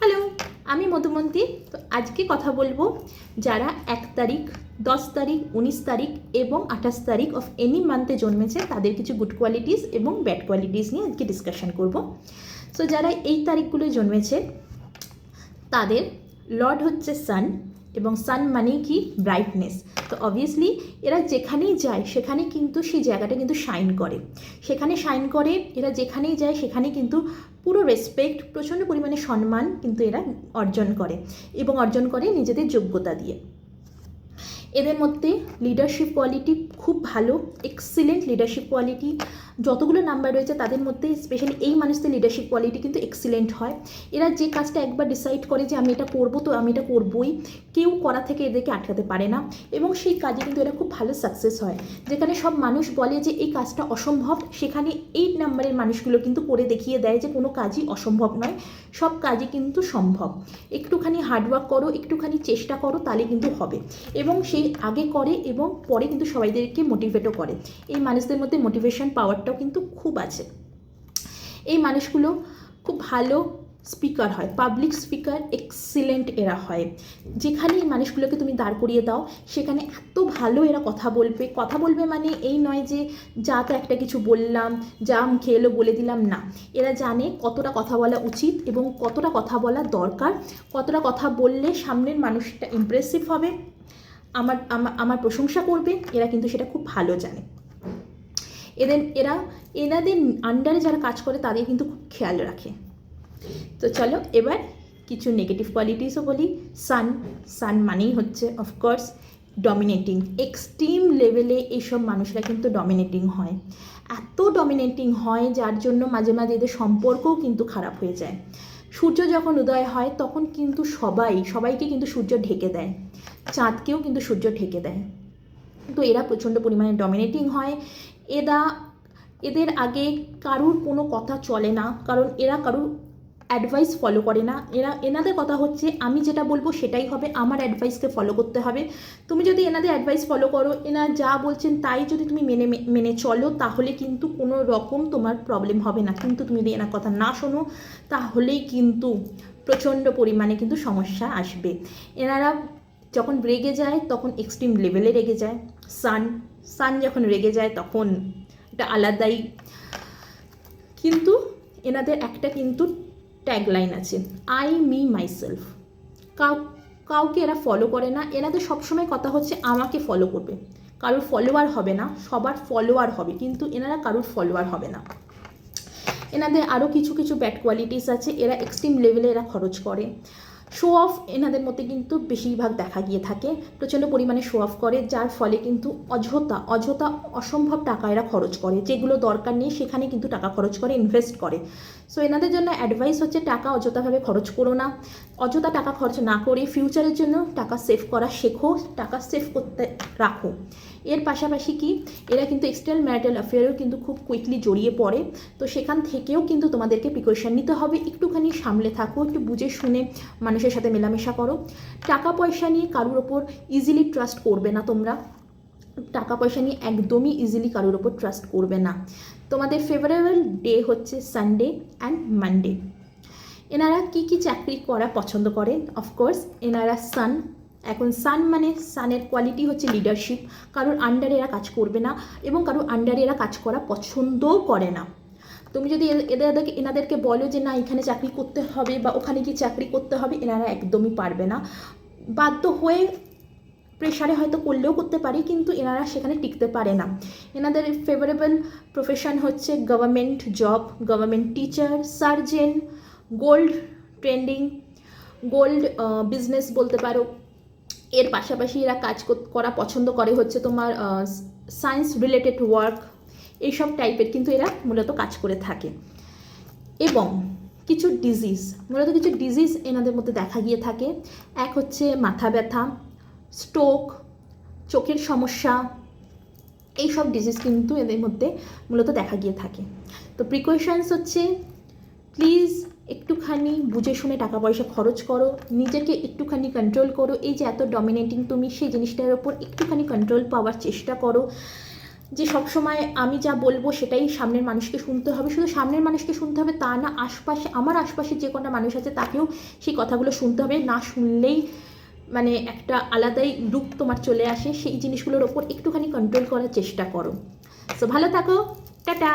Hello, আমি মধুমন্তী। তো আজকে কথা বলবো যারা 1 তারিখ, 10 তারিখ, 19 তারিখ এবং 28 তারিখ অফ এনি মান্থে জন্মেছে তাদের কিছু গুড কোয়ালিটিস এবং ব্যাড কোয়ালিটিস নিয়ে আজকে ডিসকাশন করব। সো যারা এই তারিখগুলো জন্মেছে তাদের লর্ড হচ্ছে সান, এবং সান মানেই কি ব্রাইটনেস। তো অবভিয়াসলি এরা যেখানেই যায় সেখানে কিন্তু সেই জায়গাটা কিন্তু শাইন করে, সেখানে শাইন করে। এরা যেখানেই যায় সেখানে কিন্তু পুরো রেসপেক্ট, প্রচণ্ড পরিমাণে সম্মান কিন্তু এরা অর্জন করে, এবং অর্জন করে নিজেদের যোগ্যতা দিয়ে। এদের মধ্যে লিডারশিপ কোয়ালিটি খুব ভালো, এক্সিলেন্ট লিডারশিপ কোয়ালিটি। যতগুলো নাম্বার রয়েছে তাদের মধ্যে স্পেশালি এই মানুষদের লিডারশিপ কোয়ালিটি কিন্তু এক্সিলেন্ট হয়। এরা যে কাজটা একবার ডিসাইড করে যে আমি এটা করবো, তো আমি এটা করবই, কেউ করা থেকে এদেরকে আটকাতে পারে না, এবং সেই কাজে কিন্তু এরা খুব ভালো সাকসেস হয়। যেখানে সব মানুষ বলে যে এই কাজটা অসম্ভব, সেখানে 8 নাম্বারের মানুষগুলো কিন্তু করে দেখিয়ে দেয় যে কোনো কাজই অসম্ভব নয়, সব কাজই কিন্তু সম্ভব। একটুখানি হার্ডওয়ার্ক করো, একটুখানি চেষ্টা করো, তাহলে কিন্তু হবে। এবং সেই আগে করে এবং পরে কিন্তু সবাইদেরকে মোটিভেটও করে। এই মানুষদের মধ্যে মোটিভেশন পাওয়ারটাও কিন্তু খুব আছে। এই মানুষগুলো খুব ভালো স্পিকার হয়, পাবলিক স্পিকার এক্সিলেন্ট এরা হয়। যেখানে এই মানুষগুলোকে তুমি দাঁড় করিয়ে দাও সেখানে এত ভালো এরা কথা বলবে। কথা বলবে মানে এই নয় যে যা তো একটা কিছু বললাম, যা মুখে এলো বলে দিলাম, না। এরা জানে কতটা কথা বলা উচিত এবং কতটা কথা বলা দরকার, কতটা কথা বললে সামনের মানুষটা ইমপ্রেসিভ হবে, আমার আমার আমার প্রশংসা করবে। এরা কিন্তু সেটা খুব ভালো জানে। এনাদের আন্ডারে যারা কাজ করে তাদের কিন্তু খুব খেয়াল রাখে। তো চলো এবার কিছু নেগেটিভ কোয়ালিটিসও বলি। সান মানেই হচ্ছে অফকোর্স ডমিনেটিং, এক্সট্রিম লেভেলে এইসব মানুষরা কিন্তু ডমিনেটিং হয়। এত ডমিনেটিং হয় যার জন্য মাঝে মাঝে এদের সম্পর্কও কিন্তু খারাপ হয়ে যায়। সূর্য যখন উদয় হয় তখন কিন্তু সবাইকে কিন্তু সূর্য ঢেকে দেয়, চাঁদকেও কিন্তু সূর্য ঢেকে দেয়। তো এরা প্রচণ্ড পরিমাণে ডমিনেটিং হয়। এদের আগে কারুর কোনো কথা চলে না, কারণ এরা কারুর অ্যাডভাইস ফলো করে না। এনাদের কথা হচ্ছে আমি যেটা বলবো সেটাই হবে, আমার অ্যাডভাইসকে ফলো করতে হবে। তুমি যদি এনাদের অ্যাডভাইস ফলো করো, এনারা যা বলছেন তাই যদি তুমি মেনে চলো, তাহলে কিন্তু কোনো রকম তোমার প্রবলেম হবে না। কিন্তু তুমি যদি এনার কথা না শোনো তাহলেই কিন্তু প্রচণ্ড পরিমাণে কিন্তু সমস্যা আসবে। এনারা যখন রেগে যায় তখন এক্সট্রিম লেভেলে রেগে যায়। সান যখন রেগে যায় তখন এটা আলাদাই। কিন্তু এনাদের একটা কিন্তু ট্যাগলাইন আছে, আই মি মাইসেলফ। কাউকে এরা ফলো করে না। এনাদের সবসময় কথা হচ্ছে আমাকে ফলো করবে, কারোর ফলোয়ার হবে না, সবার ফলোয়ার হবে, কিন্তু এনারা কারোর ফলোয়ার হবে না। এনাদের আরও কিছু কিছু ব্যাড কোয়ালিটিস আছে। এরা এক্সট্রিম লেভেলে এরা খরচ করে। শো অফ এনাদের মধ্যে কিন্তু বেশিরভাগ দেখা গিয়ে থাকে, প্রচণ্ড পরিমাণে শো অফ করে, যার ফলে কিন্তু অযথা অসম্ভব টাকা এরা খরচ করে। যেগুলো দরকার নেই সেখানে কিন্তু টাকা খরচ করে, ইনভেস্ট করে। সো এনাদের জন্য অ্যাডভাইস হচ্ছে টাকা অযথাভাবে খরচ করো না। অযথা টাকা খরচ না করে ফিউচারের জন্য টাকা সেভ করা শেখো, টাকা সেভ করতে রাখো। এর পাশাপাশি কি এরা কিন্তু এক্সটার্নাল ম্যারিটাল অ্যাফেয়ারেও কিন্তু খুব কুইকলি জড়িয়ে পড়ে। তো সেখান থেকেও কিন্তু তোমাদেরকে প্রিকশন নিতে হবে। একটুখানি সামলে থাকো, একটু বুঝে শুনে মানুষের সাথে মেলামেশা করো। টাকা পয়সা নিয়ে কারোর ওপর ইজিলি ট্রাস্ট করবে না তোমরা। টাকা পয়সা নিয়ে একদমই ইজিলি কারোর ওপর ট্রাস্ট করবে না। তোমাদের ফেভারেবল ডে হচ্ছে সানডে অ্যান্ড মানডে। এনারা কি চাকরি করা পছন্দ করেন? অফকোর্স এনারা সান। এখন সান মানে সানের কোয়ালিটি হচ্ছে লিডারশিপ। কারোর আন্ডারে এরা কাজ করবে না এবং কারোর আন্ডারে এরা কাজ করা পছন্দও করে না। তুমি যদি এনাদেরকে বলো যে না এখানে চাকরি করতে হবে বা ওখানে গিয়ে চাকরি করতে হবে, এনারা একদমই পারবে না। বাধ্য হয়ে প্রেশারে হয়তো করলেও করতে পারি, কিন্তু এনারা সেখানে টিকতে পারে না। এনাদের ফেভারেবল প্রফেশন হচ্ছে government job, government teacher, surgeon, gold trending, gold business বলতে পারো। এর পাশাপাশি এরা কাজ করা পছন্দ করে হচ্ছে তোমার সায়েন্স রিলেটেড ওয়ার্ক, এইসব টাইপের কিন্তু এরা মূলত কাজ করে থাকে। এবং কিছু ডিজিজ এনাদের মধ্যে দেখা গিয়ে থাকে। এক হচ্ছে মাথা ব্যথা, স্ট্রোক, চোখের সমস্যা, এইসব ডিজিজ কিন্তু এদের মধ্যে মূলত দেখা গিয়ে থাকে। তো প্রিকশনস হচ্ছে প্লিজ একটুখানি বুঝে শুনে টাকা পয়সা খরচ করো, নিজেকে একটুখানি কন্ট্রোল করো। এই যে এত ডমিনেটিং তুমি, সেই জিনিসটার ওপর একটুখানি কন্ট্রোল পাওয়ার চেষ্টা করো। যে সবসময় আমি যা বলবো সেটাই সামনের মানুষকে শুনতে হবে, শুধু সামনের মানুষকে শুনতে হবে তা না, আশপাশে আমার আশপাশে যে কটা মানুষ আছে তাকেও সেই কথাগুলো শুনতে হবে। না শুনলেই মানে একটা আলাদাই রূপ তোমার চলে আসে, সেই জিনিসগুলোর ওপর একটুখানি কন্ট্রোল করার চেষ্টা করো। সো ভালো থাকো, টাটা।